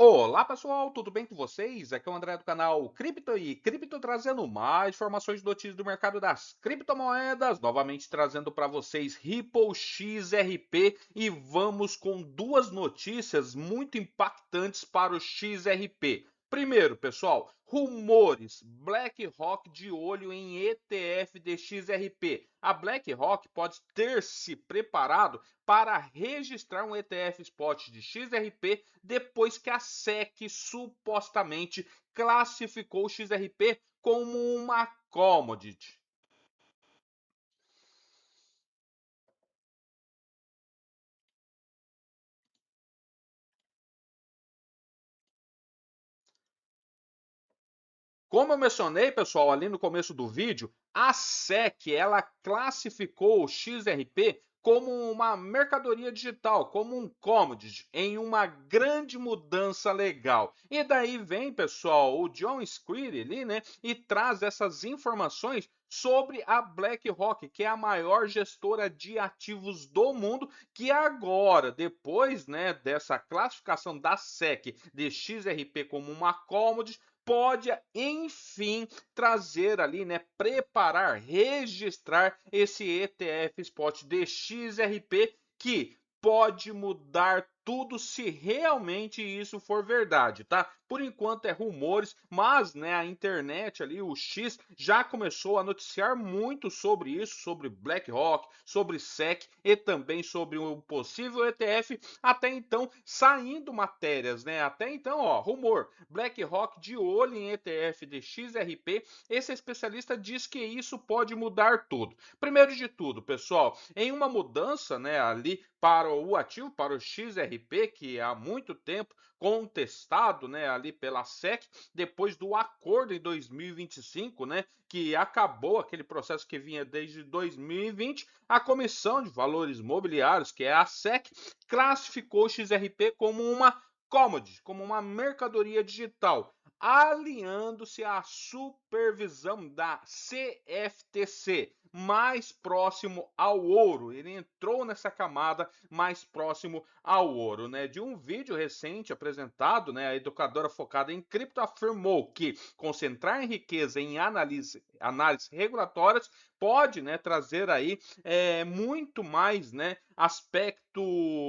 Olá pessoal, tudo bem com vocês? Aqui é o André do canal Cripto e Cripto trazendo mais informações e notícias do mercado das criptomoedas, novamente trazendo para vocês Ripple XRP e vamos com duas notícias muito impactantes para o XRP. Primeiro, pessoal, rumores, BlackRock de olho em ETF de XRP. A BlackRock pode ter se preparado para registrar um ETF spot de XRP depois que a SEC supostamente classificou o XRP como uma commodity. Como eu mencionei, pessoal, ali no começo do vídeo, a SEC ela classificou o XRP como uma mercadoria digital, como um commodity, em uma grande mudança legal. E daí vem, pessoal, o John Squire ali, né, e traz essas informações sobre a BlackRock, que é a maior gestora de ativos do mundo, que agora, depois, né, dessa classificação da SEC de XRP como uma commodity, pode, enfim, trazer ali, né, preparar, registrar esse ETF Spot DXRP que pode mudar tudo se realmente isso for verdade, tá? Por enquanto é rumores, mas né, a internet ali, o X, já começou a noticiar muito sobre isso, sobre BlackRock, sobre SEC e também sobre um possível ETF. Até então, saindo matérias, né? Até então, ó, rumor, BlackRock de olho em ETF de XRP. Esse especialista diz que isso pode mudar tudo. Primeiro de tudo, pessoal, em uma mudança, né, ali para o ativo, para o XRP, que há muito tempo contestado, né, ali pela SEC, depois do acordo em 2025, né, que acabou aquele processo que vinha desde 2020, a Comissão de Valores Mobiliários, que é a SEC, classificou o XRP como uma commodity, como uma mercadoria digital, alinhando-se à supervisão da CFTC, mais próximo ao ouro. Ele entrou nessa camada mais próximo ao ouro, né? De um vídeo recente apresentado, né, a educadora focada em cripto afirmou que concentrar em riqueza em análises regulatórias pode, né, trazer aí muito mais, né, aspecto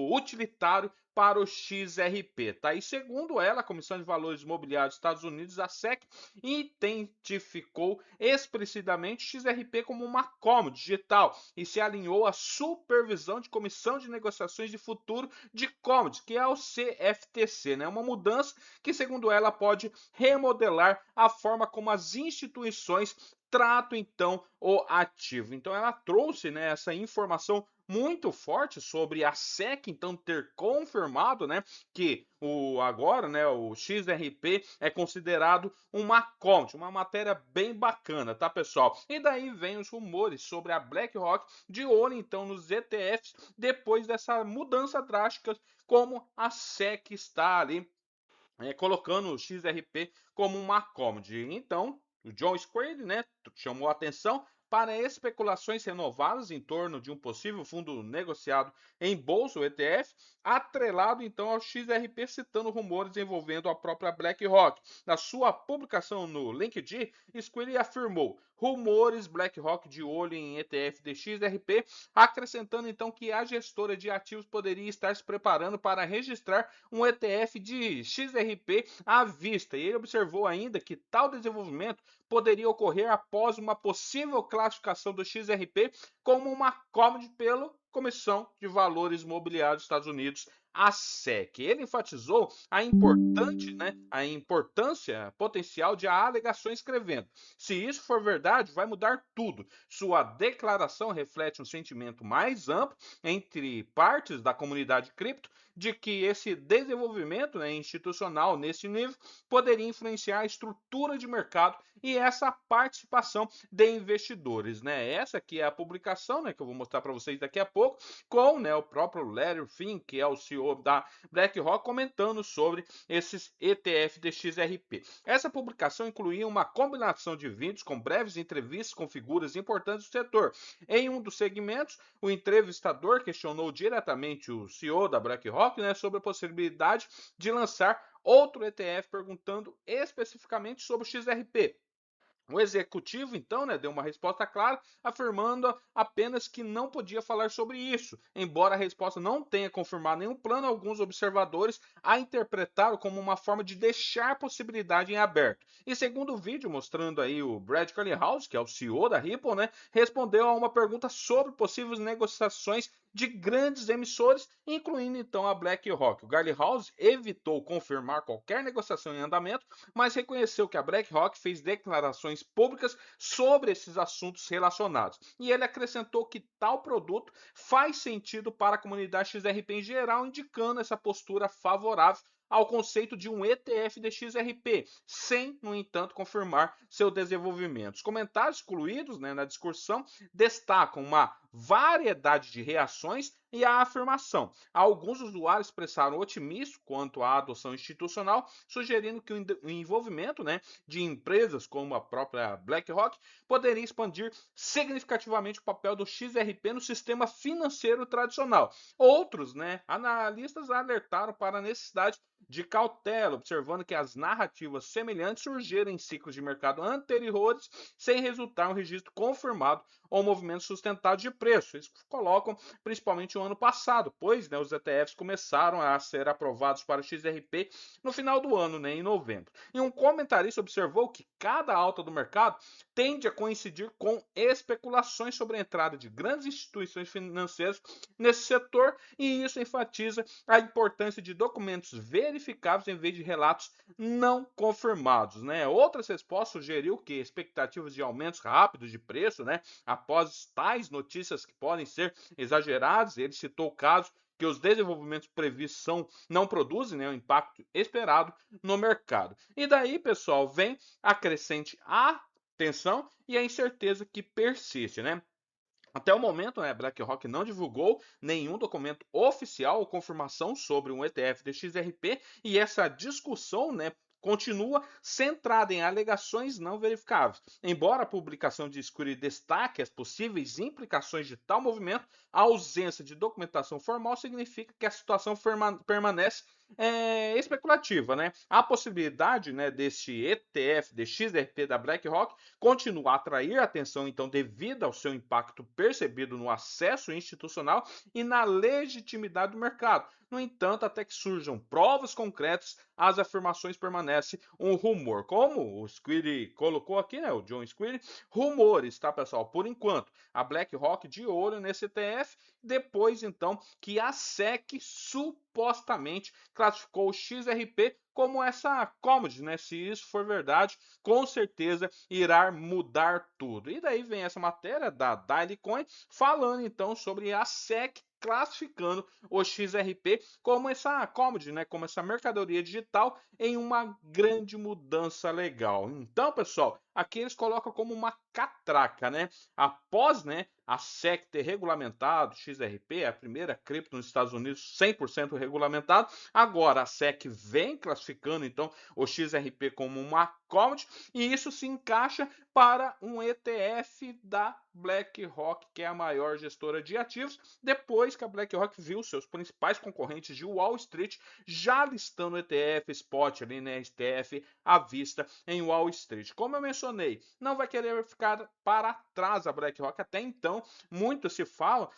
utilitário para o XRP, tá? E segundo ela, a Comissão de Valores Imobiliários dos Estados Unidos, a SEC, identificou explicitamente o XRP como uma commodity digital e se alinhou à supervisão de Comissão de Negociações de Futuro de Commodities, que é o CFTC, né? Uma mudança que, segundo ela, pode remodelar a forma como as instituições tratam então o ativo. Então ela trouxe, né, essa informação muito forte sobre a SEC então ter confirmado, né, que o agora, né, o XRP é considerado uma commodity, uma matéria bem bacana, tá, pessoal? E daí vem os rumores sobre a BlackRock de olho então nos ETFs depois dessa mudança drástica como a SEC está ali colocando o XRP como uma commodity. Então, o John Square, né, chamou a atenção para especulações renovadas em torno de um possível fundo negociado em bolsa, o ETF, atrelado então ao XRP, citando rumores envolvendo a própria BlackRock. Na sua publicação no LinkedIn, Square afirmou rumores BlackRock de olho em ETF de XRP, acrescentando então que a gestora de ativos poderia estar se preparando para registrar um ETF de XRP à vista. E ele observou ainda que tal desenvolvimento poderia ocorrer após uma possível classificação do XRP como uma commodity pela Comissão de Valores Mobiliários dos Estados Unidos, a SEC. Ele enfatizou a importância potencial de alegações escrevendo. Se isso for verdade, vai mudar tudo. Sua declaração reflete um sentimento mais amplo entre partes da comunidade cripto de que esse desenvolvimento, né, institucional nesse nível poderia influenciar a estrutura de mercado e essa participação de investidores, né? Essa aqui é a publicação, né, que eu vou mostrar para vocês daqui a pouco, com, né, o próprio Larry Fink, que é o CEO da BlackRock, comentando sobre esses ETF de XRP. Essa publicação incluía uma combinação de vídeos com breves entrevistas com figuras importantes do setor. Em um dos segmentos, o entrevistador questionou diretamente o CEO da BlackRock, né, sobre a possibilidade de lançar outro ETF perguntando especificamente sobre o XRP. O executivo, então, né, deu uma resposta clara, afirmando apenas que não podia falar sobre isso. Embora a resposta não tenha confirmado nenhum plano, alguns observadores a interpretaram como uma forma de deixar a possibilidade em aberto. E segundo o vídeo, mostrando aí o Brad House, que é o CEO da Ripple, né, respondeu a uma pergunta sobre possíveis negociações de grandes emissores, incluindo então a BlackRock. O House evitou confirmar qualquer negociação em andamento, mas reconheceu que a BlackRock fez declarações públicas sobre esses assuntos relacionados. E ele acrescentou que tal produto faz sentido para a comunidade XRP em geral, indicando essa postura favorável ao conceito de um ETF de XRP, sem, no entanto, confirmar seu desenvolvimento. Os comentários incluídos, né, na discussão destacam uma variedade de reações e a afirmação. Alguns usuários expressaram otimismo quanto à adoção institucional, sugerindo que o envolvimento, né, de empresas como a própria BlackRock poderia expandir significativamente o papel do XRP no sistema financeiro tradicional. Outros, né, analistas alertaram para a necessidade de cautela, observando que as narrativas semelhantes surgiram em ciclos de mercado anteriores, sem resultar em um registro confirmado ou movimento sustentado de preço. Isso colocam principalmente o ano passado, pois, né, os ETFs começaram a ser aprovados para o XRP no final do ano, né, em novembro. E um comentarista observou que cada alta do mercado tende a coincidir com especulações sobre a entrada de grandes instituições financeiras nesse setor, e isso enfatiza a importância de documentos verificáveis em vez de relatos não confirmados, né? Outras respostas sugeriu que expectativas de aumentos rápidos de preço, né, após tais notícias que podem ser exageradas. Ele citou o caso que os desenvolvimentos previstos não produzem, né, o impacto esperado no mercado. E daí, pessoal, vem a crescente atenção e a incerteza que persiste, né? Até o momento, né, a BlackRock não divulgou nenhum documento oficial ou confirmação sobre um ETF de XRP, e essa discussão, né, continua centrada em alegações não verificáveis. Embora a publicação de Squirrel destaque as possíveis implicações de tal movimento, a ausência de documentação formal significa que a situação permanece especulativa, né? A possibilidade, né, desse ETF, de XRP da BlackRock, continuar a atrair atenção, então, devido ao seu impacto percebido no acesso institucional e na legitimidade do mercado. No entanto, até que surjam provas concretas, as afirmações permanecem um rumor. Como o Squirrel colocou aqui, né, o John Squirrel, rumores, tá, pessoal? Por enquanto, a BlackRock de olho nesse ETF, depois, então, que a SEC supostamente classificou o XRP como essa commodity, né? Se isso for verdade, com certeza irá mudar tudo. E daí vem essa matéria da Dailycoin falando então sobre a SEC classificando o XRP como essa commodity, né, como essa mercadoria digital em uma grande mudança legal. Então, pessoal, aqui eles colocam como uma catraca, né? Após, né, a SEC ter regulamentado o XRP, a primeira cripto nos Estados Unidos 100% regulamentado, agora a SEC vem classificando então o XRP como uma commodity, e isso se encaixa para um ETF da BlackRock, que é a maior gestora de ativos, depois que a BlackRock viu seus principais concorrentes de Wall Street já listando ETF spot ali, né, ETF à vista em Wall Street. Como eu mencionei, não vai querer ficar para trás a BlackRock. Até então, muito se fala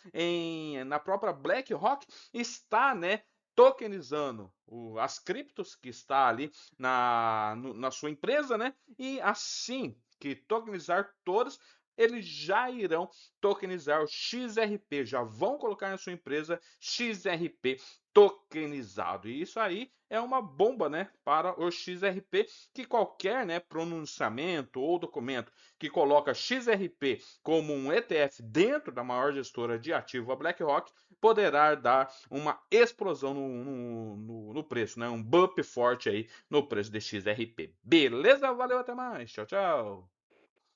na própria BlackRock está, né, tokenizando as criptos que está ali na sua empresa, né? E assim que tokenizar todas, eles já irão tokenizar o XRP, já vão colocar na sua empresa XRP tokenizado. E isso aí é uma bomba, né, para o XRP, que qualquer, né, pronunciamento ou documento que coloca XRP como um ETF dentro da maior gestora de ativo, a BlackRock, poderá dar uma explosão no preço, né, um bump forte aí no preço de XRP. Beleza? Valeu, até mais. Tchau, tchau.